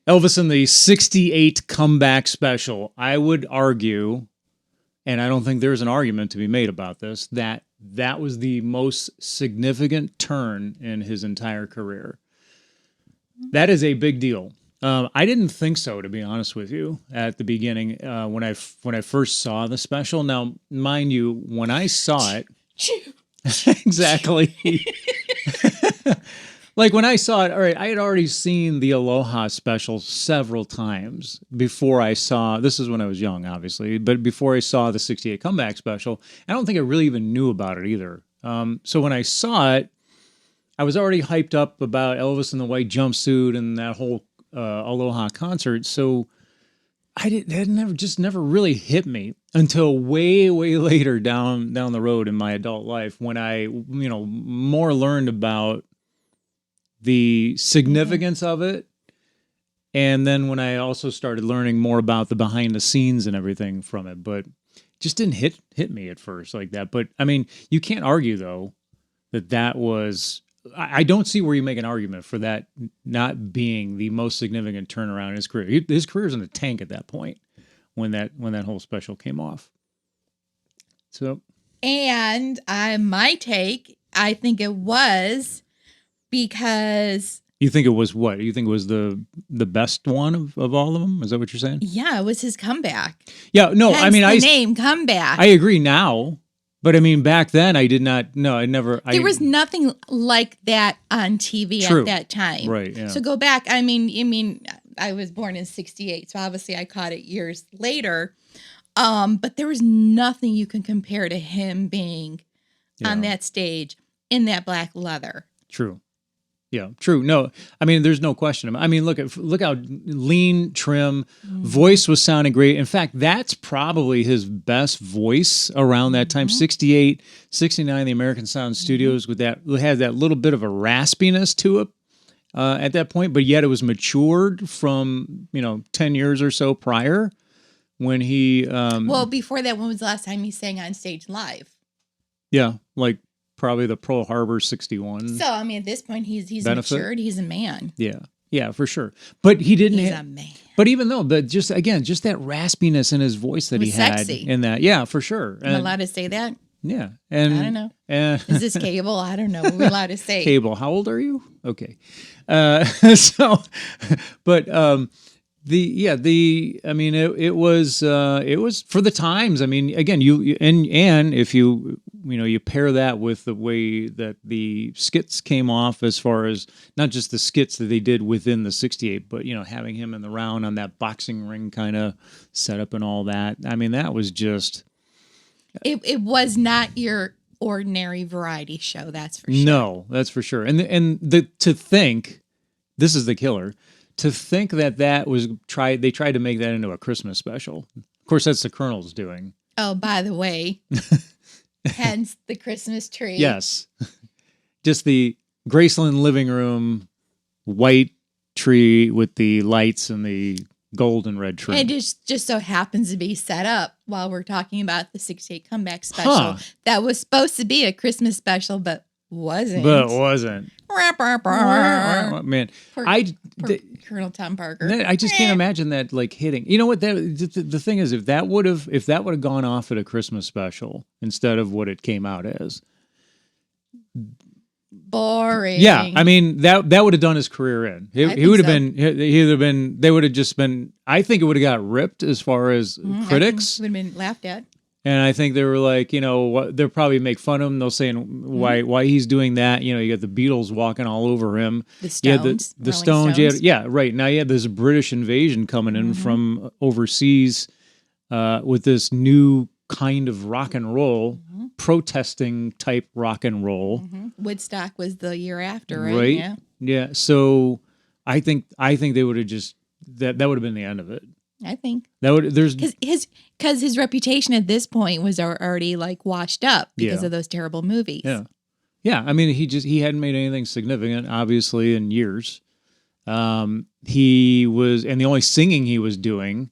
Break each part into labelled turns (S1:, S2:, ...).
S1: Elvis in the 68 comeback special. I would argue, and I don't think there's an argument to be made about this, that that was the most significant turn in his entire career. That is a big deal. I didn't think so, to be honest with you, at the beginning when I first saw the special. Now, mind you, when I saw it, exactly. Like when I saw it, all right, I had already seen the Aloha special several times before I saw, this is when I was young, obviously, but before I saw the 68 comeback special, I don't think I really even knew about it either. So when I saw it, I was already hyped up about Elvis in the white jumpsuit and that whole Aloha concert. So it never really hit me until way later down the road in my adult life when I more learned about the significance of it, and then when I also started learning more about the behind the scenes and everything from it. But just didn't hit me at first like that. But I mean, you can't argue though that was. I don't see where you make an argument for that not being the most significant turnaround in his career. His career's in the tank at that point when that whole special came off. So,
S2: and my take, I think it was because
S1: you think it was what? You think it was the best one of all of them? Is that what you're saying?
S2: Yeah, it was his comeback.
S1: Yeah, no,
S2: Hence
S1: I mean,
S2: the name comeback.
S1: I agree now. But I mean, back then I did not. No, I never.
S2: There was nothing like that on TV at that time.
S1: Right. Yeah.
S2: So go back. I mean, I was born in '68, so obviously I caught it years later. But there was nothing you can compare to him being on that stage in that black leather.
S1: True. Yeah, true. No, I mean, there's no question. I mean, look how lean, trim, voice was sounding great. In fact, that's probably his best voice around that time. 68, 69, the American Sound Studios with that had that little bit of a raspiness to it at that point, but yet it was matured from 10 years or so prior when he.
S2: Well, before that, when was the last time he sang on stage live?
S1: Yeah, like. Probably the Pearl Harbor 61.
S2: So, I mean, at this point, he's matured. He's a man.
S1: Yeah, for sure. But he didn't.
S2: He's a man.
S1: But even though, just that raspiness in his voice that he had
S2: sexy.
S1: in that. Yeah, for sure.
S2: Am I allowed to say that?
S1: Yeah. And
S2: I don't know. Is this cable? I don't know. What we're allowed to say.
S1: Cable. How old are you? Okay. But I mean, it was for the times. I mean, again, and if you pair that with the way that the skits came off, as far as not just the skits that they did within the 68, but having him in the round on that boxing ring kind of setup and all that. I mean, that was just.
S2: It was not your ordinary variety show. That's for sure.
S1: No, that's for sure. And to think, this is the killer. To think that was they tried to make that into a Christmas special. Of course, that's the Colonel's doing.
S2: Oh, by the way, hence the Christmas tree.
S1: Yes, just the Graceland living room, white tree with the lights and the gold and red trim.
S2: It just so happens to be set up while we're talking about the 68 comeback special. That was supposed to be a Christmas special, but wasn't.
S1: Man,
S2: poor Colonel Tom Parker.
S1: I just can't imagine that hitting. You know what? The thing is, if that would have gone off at a Christmas special instead of what it came out as,
S2: boring.
S1: Yeah, I mean that would have done his career in. He would have been. He would have been. They would have just been. I think it would have got ripped as far as critics.
S2: Would have been laughed at.
S1: And I think they were like, they'll probably make fun of him. They'll say why he's doing that. You got the Beatles walking all over him.
S2: The Stones.
S1: The Stones. Right. Now you had this British invasion coming in from overseas with this new kind of rock and roll, protesting type rock and roll.
S2: Woodstock was the year after, right?
S1: Yeah. So I think they would have just that would have been the end of it.
S2: I think
S1: that would
S2: because his reputation at this point was already washed up because of those terrible movies.
S1: Yeah. I mean, he hadn't made anything significant, obviously, in years. He was, and the only singing he was doing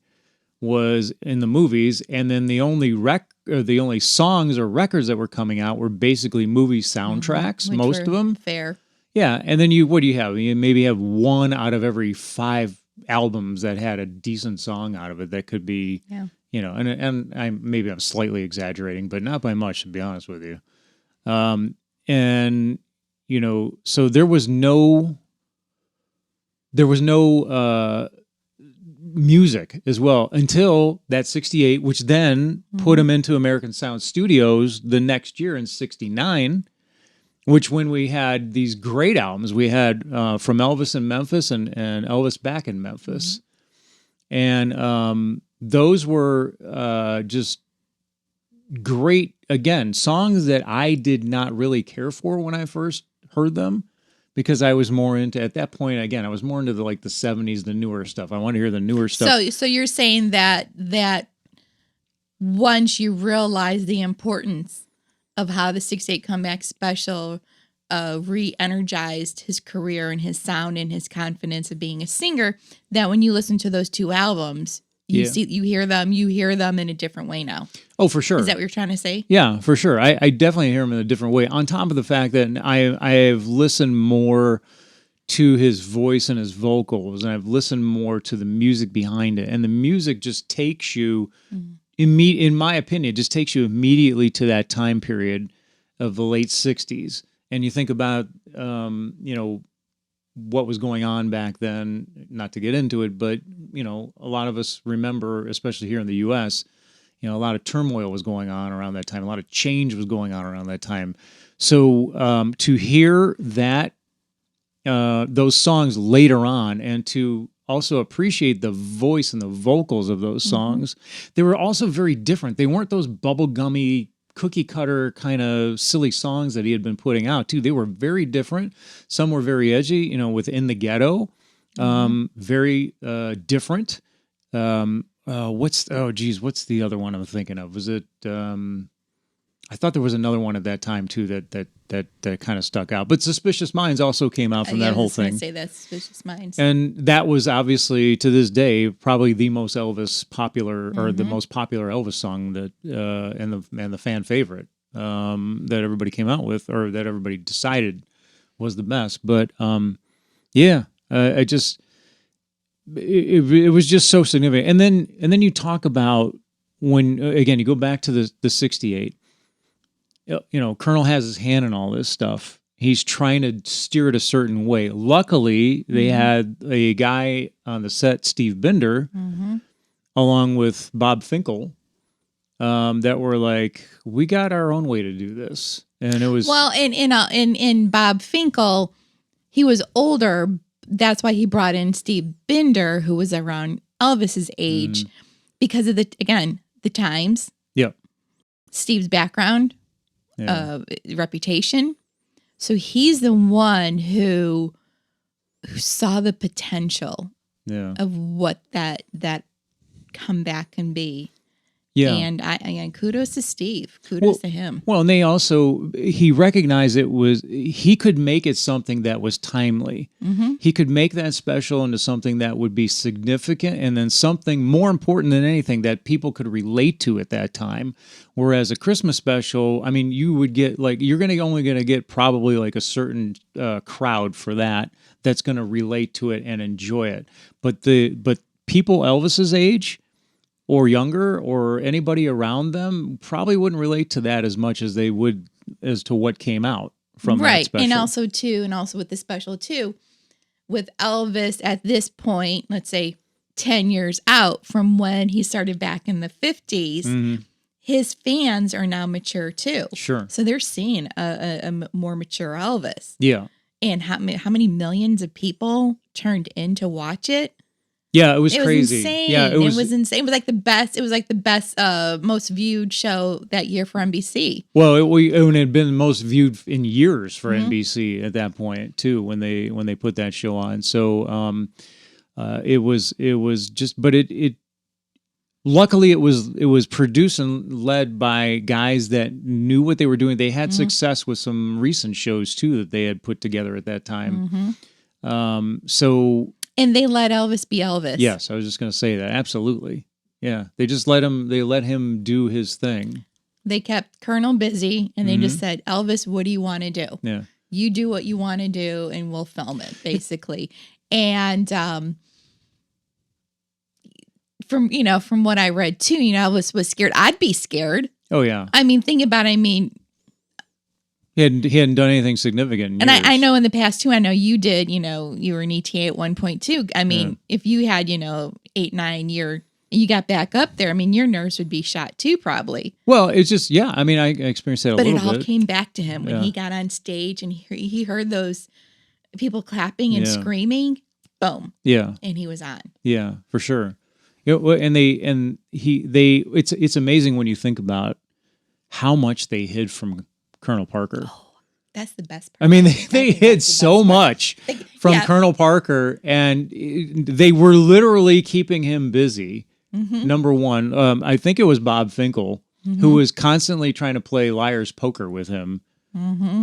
S1: was in the movies, and then the only songs or records that were coming out were basically movie soundtracks, most of them.
S2: Fair.
S1: Yeah, and then what do you have? You maybe have one out of every 5 albums that had a decent song out of it that could be, and I'm slightly exaggerating, but not by much, to be honest with you. And so there was no music as well until that 68, which then put him into American Sound Studios the next year in 69, which when we had these great albums, we had From Elvis in Memphis and Elvis Back in Memphis. And those were just great, again, songs that I did not really care for when I first heard them. Because I was more into, at that point, again, I was more into the 70s, the newer stuff. I want to hear the newer stuff.
S2: So you're saying that once you realize the importance of how the 68 Comeback Special re-energized his career and his sound and his confidence of being a singer, that when you listen to those two albums, you hear them in a different way now.
S1: Oh, for sure.
S2: Is that what you're trying to say?
S1: Yeah, for sure. I definitely hear him in a different way. On top of the fact that I have listened more to his voice and his vocals, and I've listened more to the music behind it. And the music just takes you, in my opinion, just takes you immediately to that time period of the late 60s. And you think about, what was going on back then, not to get into it, but, a lot of us remember, especially here in the U.S., a lot of turmoil was going on around that time. A lot of change was going on around that time. So to hear that, those songs later on, and to also appreciate the voice and the vocals of those songs, they were also very different. They weren't those bubblegummy, cookie cutter kind of silly songs that he had been putting out too. They were very different. Some were very edgy, with In the Ghetto, very different. What's the other one I'm thinking of? Was it, I thought there was another one at that time too that kind of stuck out. But Suspicious Minds also came out from that whole thing. I was going to say that, Suspicious Minds. And that was obviously, to this day, probably the most Elvis popular, or the most popular Elvis song that and the fan favorite that everybody came out with, or that everybody decided was the best. But it was just so significant. And then you talk about when, again, you go back to the 68. Colonel has his hand in all this stuff. He's trying to steer it a certain way. Luckily, they had a guy on the set, Steve Binder, along with Bob Finkel, that were like, we got our own way to do this. And it was... Well,
S2: in Bob Finkel, he was older. That's why he brought in Steve Binder, who was around Elvis's age, because of the times.
S1: Yep.
S2: Steve's background, reputation. So he's the one who saw the potential of what that comeback can be. Yeah. And kudos to Steve. Kudos to him.
S1: Well, and he recognized he could make it something that was timely. He could make that special into something that would be significant, and then something more important than anything that people could relate to at that time. Whereas a Christmas special, I mean, you would get you're only going to get probably a certain crowd for that's going to relate to it and enjoy it. But people Elvis's age, or younger, or anybody around them, probably wouldn't relate to that as much as they would as to what came out from that special.
S2: And also with the special too, with Elvis at this point, let's say 10 years out from when he started back in the 50s, his fans are now mature too.
S1: Sure.
S2: So they're seeing a more mature Elvis.
S1: Yeah.
S2: And how many millions of people turned in to watch it?
S1: Yeah, it was crazy.
S2: It was insane.
S1: Yeah,
S2: it was insane. It was like the best. It was like the best, most viewed show that year for NBC.
S1: Well, it had been the most viewed in years for NBC at that point too, when they put that show on. So it was just, but it luckily it was produced and led by guys that knew what they were doing. They had success with some recent shows too that they had put together at that time.
S2: And they let Elvis be Elvis.
S1: Yes, I was just going to say that. Absolutely. Yeah. They just let him do his thing.
S2: They kept Colonel busy, and they just said, Elvis, what do you want to do?
S1: Yeah.
S2: You do what you want to do, and we'll film it, basically. And from what I read too, Elvis was scared. I'd be scared.
S1: Oh yeah.
S2: I mean, think about it. I mean,
S1: he hadn't done anything significant in
S2: and
S1: years.
S2: I know in the past too, I know you did, you were an ETA at one point too. I mean, if you had, 8, 9 year, you got back up there, I mean, your nerves would be shot too, probably.
S1: Well, it's just, yeah, I mean, I experienced that a little bit.
S2: But it all came back to him when he got on stage and he heard those people clapping and screaming, boom.
S1: Yeah.
S2: And he was on.
S1: Yeah, for sure. It's amazing when you think about how much they hid from Colonel Parker.
S2: Oh, that's the best part.
S1: I mean, they hid so much from Colonel Parker, and they were literally keeping him busy. Number one, I think it was Bob Finkel who was constantly trying to play liar's poker with him.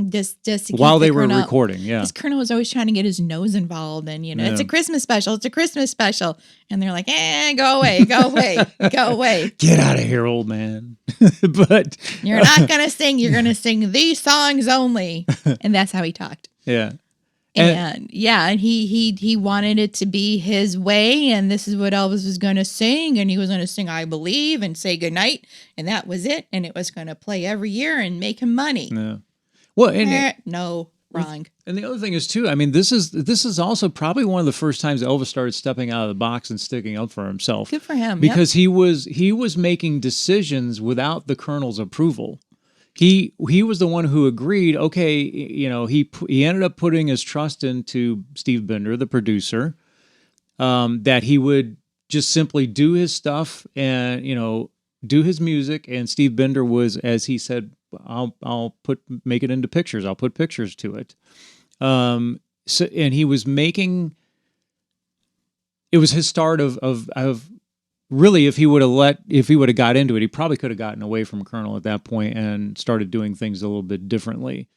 S2: Just to keep
S1: while they were recording,
S2: This Colonel was always trying to get his nose involved, and it's a Christmas special. It's a Christmas special, and they're like, go away, go away, go away,
S1: get out of here, old man. But
S2: you're not gonna sing. You're gonna sing these songs only, and that's how he talked.
S1: Yeah.
S2: And he wanted it to be his way, and this is what Elvis was going to sing, and he was going to sing "I Believe" and say goodnight, and that was it, and it was going to play every year and make him money.
S1: Yeah. Well, and
S2: no, wrong.
S1: And the other thing is too, I mean, this is also probably one of the first times Elvis started stepping out of the box and sticking up for himself.
S2: Good for him,
S1: because he was making decisions without the Colonel's approval. He was the one who agreed. Okay, he ended up putting his trust into Steve Binder, the producer, that he would just simply do his stuff and do his music. And Steve Binder was, as he said, I'll make it into pictures. I'll put pictures to it. So, and he was making. It was his start of really, if he would have got into it, he probably could have gotten away from Colonel at that point and started doing things a little bit differently.